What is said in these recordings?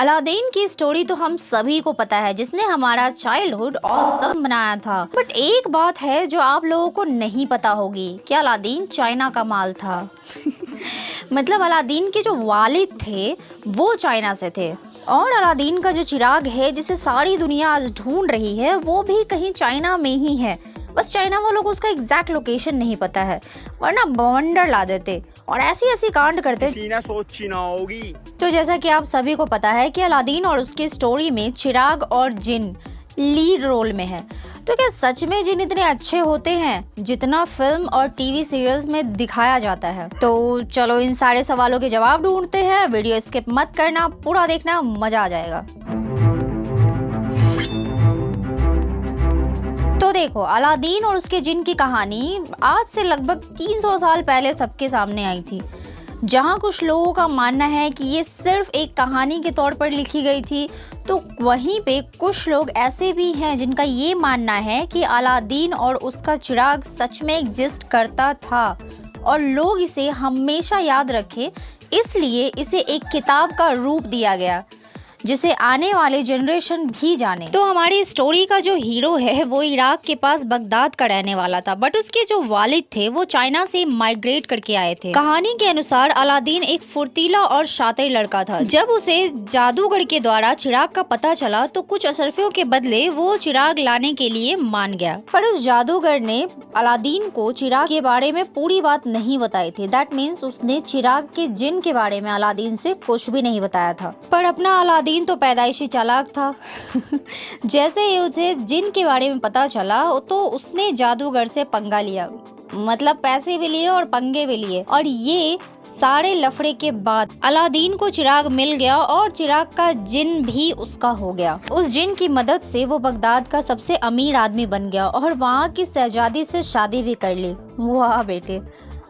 Aladdin की story तो हम सभी को पता है, जिसने हमारा चाइल्डहुड ऑसम बनाया था। बट एक बात है जो आप लोगों को नहीं पता होगी कि अलादीन चाइना का माल था। मतलब अलादीन के जो वालिद थे वो चाइना से थे, और अलादीन का जो चिराग है जिसे सारी दुनिया आज ढूंढ रही है वो भी कहीं चाइना में ही है। बस चाइना वालों को उसका एग्जैक्ट लोकेशन नहीं पता है, वरना बवंडर ला देते और ऐसी कांड करते। सोची ना होगी। तो जैसा कि आप सभी को पता है कि अलादीन और उसकी स्टोरी में चिराग और जिन लीड रोल में है। तो क्या सच में जिन इतने अच्छे होते हैं जितना फिल्म और टीवी सीरियल्स में दिखाया जाता है? तो चलो इन सारे सवालों के जवाब ढूंढते हैं। वीडियो स्किप मत करना, पूरा देखना, मजा आ जाएगा। तो देखो, अलादीन और उसके जिन की कहानी आज से लगभग 300 साल पहले सबके सामने आई थी। जहाँ कुछ लोगों का मानना है कि ये सिर्फ एक कहानी के तौर पर लिखी गई थी, तो वहीं पे कुछ लोग ऐसे भी हैं जिनका ये मानना है कि अलादीन और उसका चिराग सच में एग्जिस्ट करता था और लोग इसे हमेशा याद रखें, इसलिए इसे एक किताब का रूप दिया गया जिसे आने वाले जनरेशन भी जाने। तो हमारी स्टोरी का जो हीरो है वो इराक के पास बगदाद का रहने वाला था, बट उसके जो वालिद थे वो चाइना से माइग्रेट करके आए थे। कहानी के अनुसार अलादीन एक फुर्तीला और शातिर लड़का था। जब उसे जादूगर के द्वारा चिराग का पता चला तो कुछ अशरफियों के बदले वो चिराग लाने के लिए मान गया, पर उस जादूगर ने अलादीन को चिराग के बारे में पूरी बात नहीं बताई थी। दैट मीन्स उसने चिराग के जिन के बारे में अलादीन से कुछ भी नहीं बताया था। पर अपना अलादीन तो पैदाइशी चालाक था। जैसे ही उसे जिन के बारे में पता चला तो उसने जादूगर से पंगा लिया, मतलब पैसे भी लिए और पंगे भी लिए। और ये सारे लफड़े के बाद अलादीन को चिराग मिल गया और चिराग का जिन भी उसका हो गया। उस जिन की मदद से वो बगदाद का सबसे अमीर आदमी बन गया और वहाँ की शहजादी से शादी भी कर ली। वाह बेटे।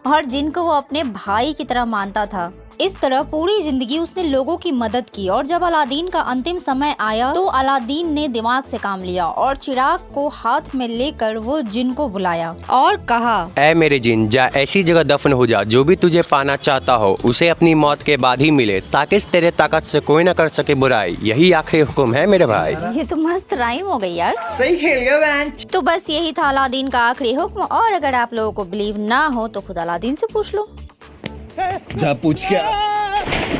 और जिन को वो अपने भाई की तरह मानता था। इस तरह पूरी जिंदगी उसने लोगों की मदद की, और जब अलादीन का अंतिम समय आया तो अलादीन ने दिमाग से काम लिया और चिराग को हाथ में लेकर वो जिन को बुलाया और कहा, ऐ मेरे जिन, जा ऐसी जगह दफन हो जा जो भी तुझे पाना चाहता हो उसे अपनी मौत के बाद ही मिले, ताकि तेरे ताकत से कोई न कर सके बुराई। यही आखिरी हुक्म है मेरे भाई। ये तो मस्त राइम हो गई यार। सही खेल गया बेंच। तो बस यही था अलादीन का आखिरी हुक्म, और अगर आप लोगों को बिलीव ना हो तो खुद अलादीन से पूछ लो। जा पूछ क्या।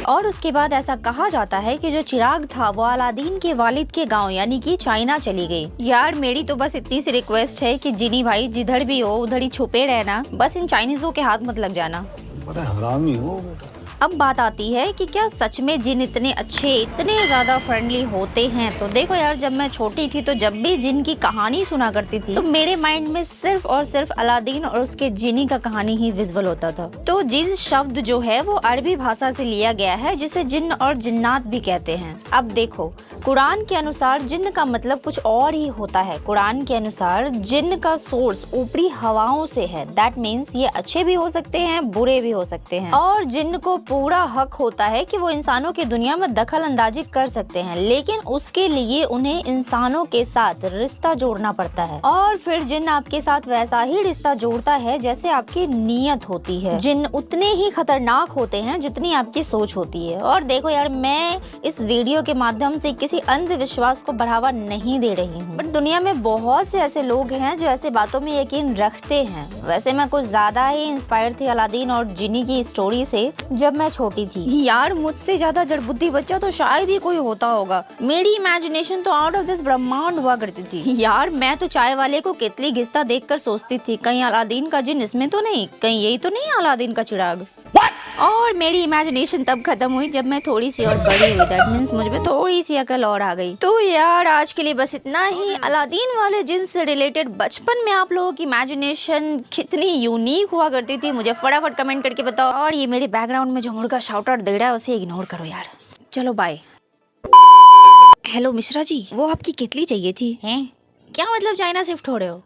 और उसके बाद ऐसा कहा जाता है कि जो चिराग था वो अलादीन के वालिद के गांव यानी कि चाइना चली गई। यार मेरी तो बस इतनी सी रिक्वेस्ट है कि जिनी भाई जिधर भी हो उधर ही छुपे रहना, बस इन चाइनीजों के हाथ मत लग जाना। बड़ा हरामी हो बेटा। अब बात आती है कि क्या सच में जिन इतने अच्छे, इतने ज्यादा फ्रेंडली होते हैं? तो देखो यार, जब मैं छोटी थी तो जब भी जिन की कहानी सुना करती थी तो मेरे माइंड में सिर्फ और सिर्फ अलादीन और उसके जिनी का कहानी ही विजुअल होता था। तो जिन शब्द जो है वो अरबी भाषा से लिया गया है, जिसे जिन्न और जिन्नात भी कहते हैं। अब देखो, कुरान के अनुसार जिन्न का मतलब कुछ और ही होता है। कुरान के अनुसार जिन्न का सोर्स ऊपरी हवाओं से है। दैट मीन्स ये अच्छे भी हो सकते हैं, बुरे भी हो सकते हैं, और जिन्न को पूरा हक होता है कि वो इंसानों की दुनिया में दखल अंदाजी कर सकते हैं, लेकिन उसके लिए उन्हें इंसानों के साथ रिश्ता जोड़ना पड़ता है। और फिर जिन्न आपके साथ वैसा ही रिश्ता जोड़ता है जैसे आपकी नीयत होती है। जिन्न उतने ही खतरनाक होते हैं जितनी आपकी सोच होती है। और देखो यार, मैं इस वीडियो के माध्यम से किसी अंधविश्वास को बढ़ावा नहीं दे रही हूँ, बट दुनिया में बहुत से ऐसे लोग हैं जो ऐसे बातों में यकीन रखते हैं। वैसे मैं कुछ ज्यादा ही इंस्पायर थी अलादीन और जिनी की स्टोरी से जब मैं छोटी थी। यार मुझसे ज्यादा जड़बुद्धि बच्चा तो शायद ही कोई होता होगा। मेरी इमेजिनेशन तो आउट ऑफ दिस ब्रह्मांड हुआ करती थी। यार मैं तो चाय वाले को केतली घिसता देखकर सोचती थी कहीं अलादीन का जिन इसमें तो नहीं, कहीं यही तो नहीं अलादीन का चिराग। और मेरी इमेजिनेशन तब खत्म हुई जब मैं थोड़ी सी और बड़ी हुई। दैट मीन्स मुझ में थोड़ी सी अकल और आ गई। तो यार आज के लिए बस इतना ही। अलादीन वाले जिन से रिलेटेड बचपन में आप लोगों की इमेजिनेशन कितनी यूनिक हुआ करती थी मुझे फटाफट कमेंट करके बताओ। और ये मेरे बैकग्राउंड में जो मुर्गा शाउट आउट दे रहा है उसे इग्नोर करो यार। चलो बाय। हेलो मिश्रा जी, वो आपकी केतली चाहिए थी। हैं? क्या मतलब चाइना शिफ्ट हो रहे हो?